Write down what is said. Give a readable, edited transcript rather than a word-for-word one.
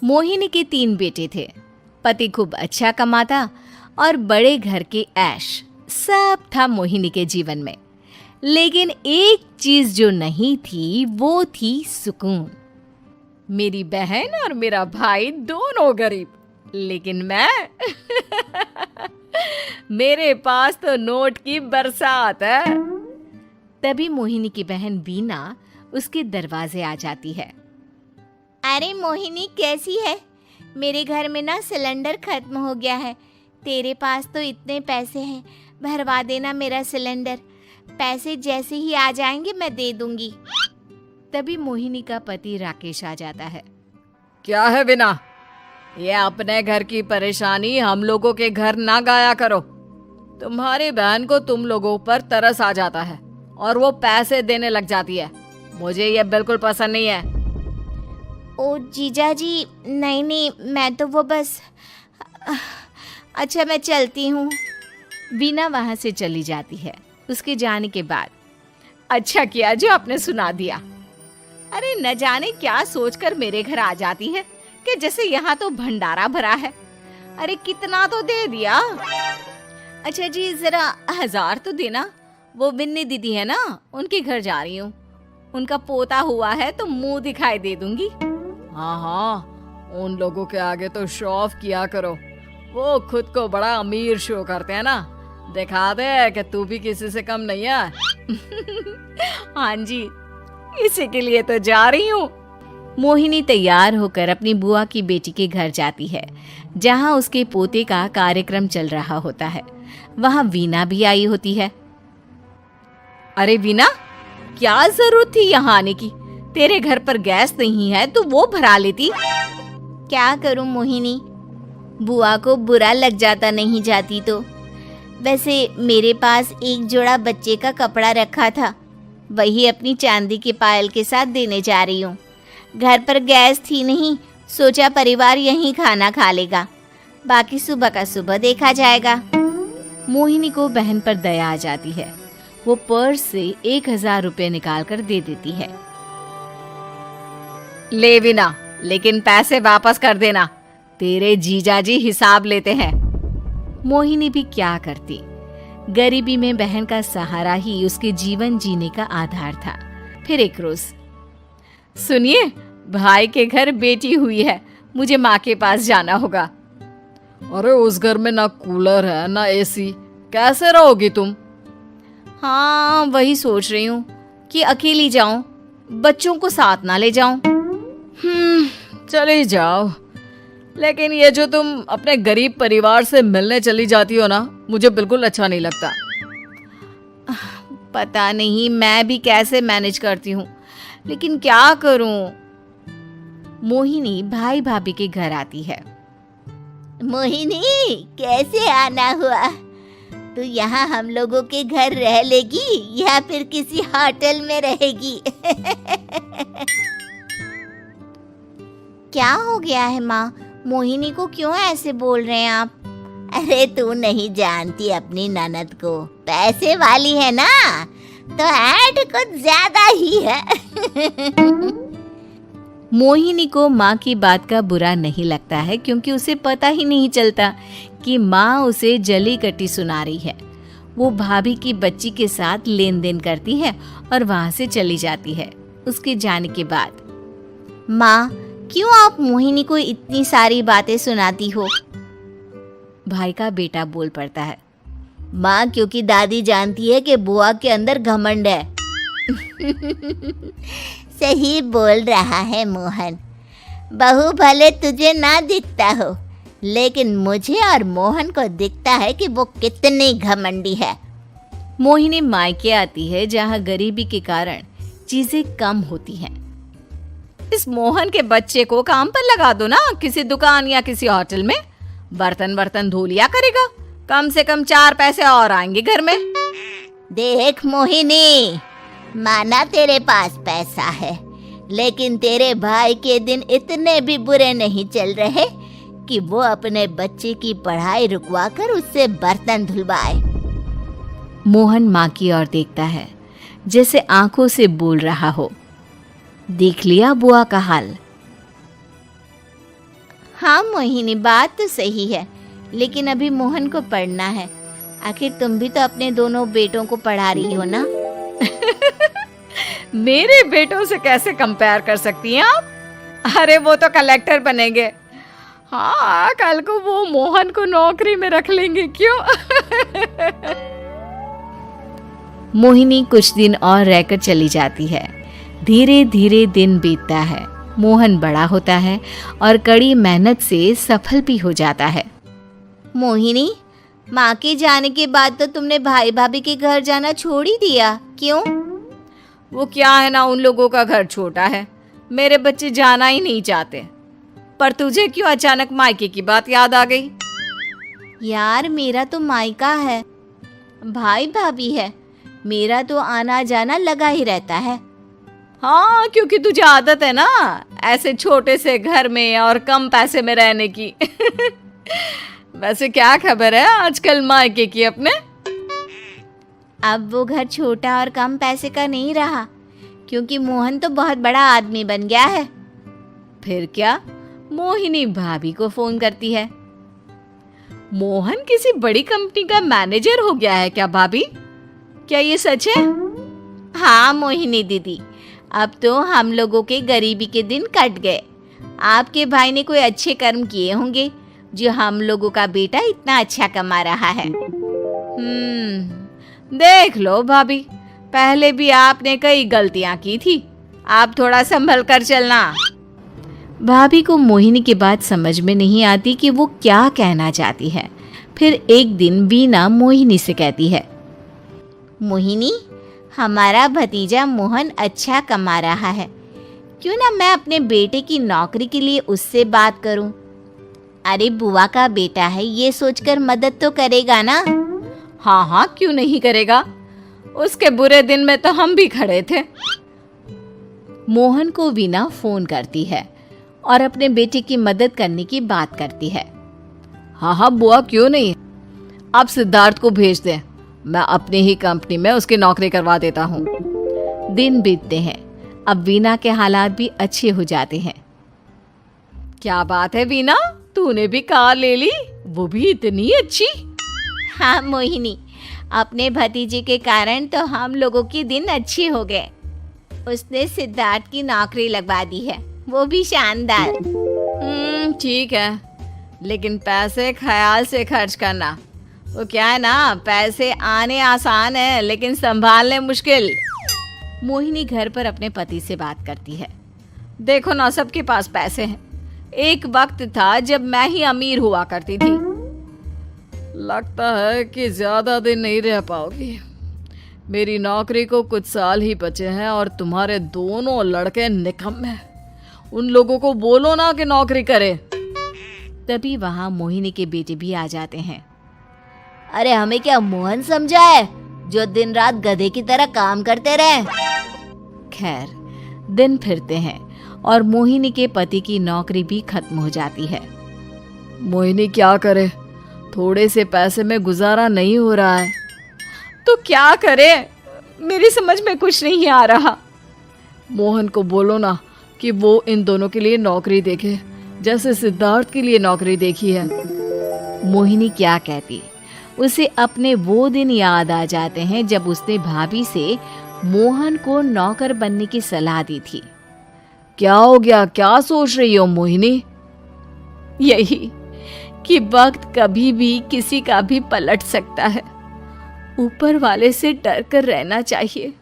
मोहिनी के 3 बेटे थे। पति खूब अच्छा कमाता और बड़े घर के ऐश सब था मोहिनी के जीवन में। लेकिन एक चीज जो नहीं थी वो थी सुकून। मेरी बहन और मेरा भाई दोनों गरीब, लेकिन मैं मेरे पास तो नोट की बरसात है। तभी मोहिनी की बहन बीना उसके दरवाजे आ जाती है। अरे मोहिनी, कैसी है? मेरे घर में ना सिलेंडर खत्म हो गया है। तेरे पास तो इतने पैसे हैं, भरवा देना मेरा सिलेंडर। पैसे जैसे ही आ जाएंगे मैं दे दूंगी। तभी मोहिनी का पति राकेश आ जाता है। क्या है बिना, ये अपने घर की परेशानी हम लोगों के घर ना गाया करो। तुम्हारी बहन को तुम लोगों पर तरस आ जाता है और वो पैसे देने लग जाती है। मुझे ये बिल्कुल पसंद नहीं है। ओ जीजा जी, नहीं, मैं तो वो बस अच्छा, मैं चलती हूँ। बीना वहां से चली जाती है। उसके जाने के बाद अच्छा किया जो आपने सुना दिया। अरे न जाने क्या सोचकर मेरे घर आ जाती है कि जैसे यहाँ तो भंडारा भरा है। अरे कितना तो दे दिया। अच्छा जी, जरा 1000 तो देना। वो बिन्नी दीदी है ना, उनके घर जा रही हूँ। उनका पोता हुआ है तो मुंह दिखाई दे दूंगी। हाँ, उन लोगों के आगे तो शो ऑफ किया करो। वो खुद को बड़ा अमीर शो करते हैं ना, दिखा दे कि तू भी किसी से कम नहीं है। हाँ जी, इसी के लिए तो जा रही हूँ। मोहिनी तैयार होकर अपनी बुआ की बेटी के घर जाती है, जहाँ उसके पोते का कार्यक्रम चल रहा होता है। वहाँ वीना भी आई होती है। अरे वीना, क्या जरूरत थी यहाँ आने की? तेरे घर पर गैस नहीं है तो वो भरा लेती। क्या करूं मोहिनी, बुआ को बुरा लग जाता नहीं जाती तो। वैसे मेरे पास एक जोड़ा बच्चे का कपड़ा रखा था, वही अपनी चांदी के पायल के साथ देने जा रही हूँ। घर पर गैस थी नहीं, सोचा परिवार यहीं खाना खा लेगा, बाकी सुबह का सुबह देखा जाएगा। मोहिनी को बहन पर दया आ जाती है। वो पर्स से 1000 रुपए निकाल कर दे देती है। ले बिना, लेकिन पैसे वापस कर देना, तेरे जीजाजी हिसाब लेते हैं। मोहिनी भी क्या करती, गरीबी में बहन का सहारा ही उसके जीवन जीने का आधार था। फिर एक रोज, सुनिए, भाई के घर बेटी हुई है, मुझे माँ के पास जाना होगा। अरे उस घर में ना कूलर है ना एसी, कैसे रहोगी तुम? हाँ, वही सोच रही हूँ कि अकेली जाऊं, बच्चों को साथ ना ले जाऊं। चली जाओ, लेकिन ये जो तुम अपने गरीब परिवार से मिलने चली जाती हो ना, मुझे बिल्कुल अच्छा नहीं लगता। पता नहीं मैं भी कैसे मैनेज करती हूँ, लेकिन क्या करूँ। मोहिनी भाई भाभी के घर आती है। मोहिनी, कैसे आना हुआ? तू यहाँ हम लोगों के घर रह लेगी या फिर किसी होटल में रहेगी? क्या हो गया है माँ? मोहिनी को क्यों ऐसे बोल रहे हैं आप? अरे तू नहीं जानती अपनी ननद को, पैसे वाली है ना, तो ऐड कुछ ज्यादा ही है। मोहिनी को माँ की बात का बुरा नहीं लगता है, क्योंकि उसे पता ही नहीं चलता कि माँ उसे जली कटी सुना रही है। वो भाभी की बच्ची के साथ लेन देन करती है और वहाँ से चली जाती है। उसके जाने के बाद, माँ, क्यों आप मोहिनी को इतनी सारी बातें सुनाती हो? भाई का बेटा बोल पड़ता है। माँ, क्योंकि दादी जानती है कि बुआ के अंदर घमंड है। सही बोल रहा है मोहन। बहू भले तुझे ना दिखता हो, लेकिन मुझे और मोहन को दिखता है कि वो कितनी घमंडी है। मोहिनी मायके आती है, जहाँ गरीबी के कारण चीजें कम होती हैं। इस मोहन के बच्चे को काम पर लगा दो ना, किसी दुकान या किसी होटल में। बर्तन धो लिया करेगा, कम से कम 4 पैसे और आएंगे घर में। देख मोहिनी, माना तेरे पास पैसा है, लेकिन तेरे भाई के दिन इतने भी बुरे नहीं चल रहे कि वो अपने बच्चे की पढ़ाई रुकवाकर उससे बर्तन धुलवाए। मोहन माँ की ओर देखता है, जैसे आंखों से बोल रहा हो, देख लिया बुआ का हाल। हाँ मोहिनी, बात तो सही है, लेकिन अभी मोहन को पढ़ना है। आखिर तुम भी तो अपने दोनों बेटों को पढ़ा रही हो ना। मेरे बेटों से कैसे कंपेयर कर सकती हैं आप? अरे वो तो कलेक्टर बनेंगे। हाँ, कल को वो मोहन को नौकरी में रख लेंगे, क्यों? मोहिनी कुछ दिन और रहकर चली जाती है। धीरे धीरे दिन बीतता है। मोहन बड़ा होता है और कड़ी मेहनत से सफल भी हो जाता है। मोहिनी, माँ के जाने के बाद तो तुमने भाई भाभी के घर जाना छोड़ ही दिया, क्यों? वो क्या है ना, उन लोगों का घर छोटा है, मेरे बच्चे जाना ही नहीं चाहते। पर तुझे क्यों अचानक मायके की बात याद आ गई? यार, मेरा तो मायका है, भाई भाभी है, मेरा तो आना जाना लगा ही रहता है। हाँ, क्योंकि तुझे आदत है ना ऐसे छोटे से घर में और कम पैसे में रहने की। वैसे क्या खबर है आजकल मायके की अपने? अब वो घर छोटा और कम पैसे का नहीं रहा, क्योंकि मोहन तो बहुत बड़ा आदमी बन गया है। फिर क्या? मोहिनी भाभी को फोन करती है। मोहन किसी बड़ी कंपनी का मैनेजर हो गया है क्या भाभी? क्या ये सच है? हाँ मोहिनी दीदी, अब तो हम लोगों के गरीबी के दिन कट गए। आपके भाई ने कोई अच्छे कर्म किए होंगे जो हम लोगों का बेटा इतना अच्छा कमा रहा है। देख लो भाभी, पहले भी आपने कई गलतियां की थी, आप थोड़ा संभल कर चलना। भाभी को मोहिनी की बात समझ में नहीं आती कि वो क्या कहना चाहती है। फिर एक दिन वीना मोहिनी से कहती है, मोहिनी, हमारा भतीजा मोहन अच्छा कमा रहा है, क्यों ना मैं अपने बेटे की नौकरी के लिए उससे बात करूं। अरे बुआ का बेटा है, ये सोचकर मदद तो करेगा ना। हाँ हाँ, क्यों नहीं करेगा, उसके बुरे दिन में तो हम भी खड़े थे। मोहन को वीना फोन करती है और अपने बेटे की मदद करने की बात करती है। हाँ हाँ बुआ, क्यों नहीं, आप सिद्धार्थ को भेज दें, मैं अपनी ही कंपनी में उसकी नौकरी करवा देता हूँ। दिन बीतते हैं। अब वीना के हालात भी अच्छे हो जाते हैं। क्या बात है वीना, तूने भी कार ले ली, वो भी इतनी अच्छी। हाँ मोहिनी, अपने भतीजे के कारण तो हम लोगों के दिन अच्छे हो गए। उसने सिद्धार्थ की नौकरी लगवा दी है, वो भी शानदार। ठीक है, लेकिन पैसे ख्याल से खर्च करना। वो क्या है ना, पैसे आने आसान है लेकिन संभालने मुश्किल। मोहिनी घर पर अपने पति से बात करती है। देखो ना, सबके पास पैसे हैं। एक वक्त था जब मैं ही अमीर हुआ करती थी। लगता है कि ज्यादा दिन नहीं रह पाओगी। मेरी नौकरी को कुछ साल ही बचे हैं और तुम्हारे दोनों लड़के निकम्मे हैं। उन लोगों को बोलो ना कि नौकरी करे। तभी वहां मोहिनी के बेटे भी आ जाते हैं। अरे हमें क्या मोहन समझा है जो दिन रात गधे की तरह काम करते रहे? खैर, दिन फिरते हैं और मोहिनी के पति की नौकरी भी खत्म हो जाती है। मोहिनी क्या करे, थोड़े से पैसे में गुजारा नहीं हो रहा है। तो क्या करे, मेरी समझ में कुछ नहीं आ रहा। मोहन को बोलो ना कि वो इन दोनों के लिए नौकरी देखे, जैसे सिद्धार्थ के लिए नौकरी देखी है। मोहिनी क्या कहती, उसे अपने वो दिन याद आ जाते हैं जब उसने भाभी से मोहन को नौकर बनने की सलाह दी थी। क्या हो गया, क्या सोच रही हो मोहिनी? यही कि वक्त कभी भी किसी का भी पलट सकता है। ऊपर वाले से डर कर रहना चाहिए।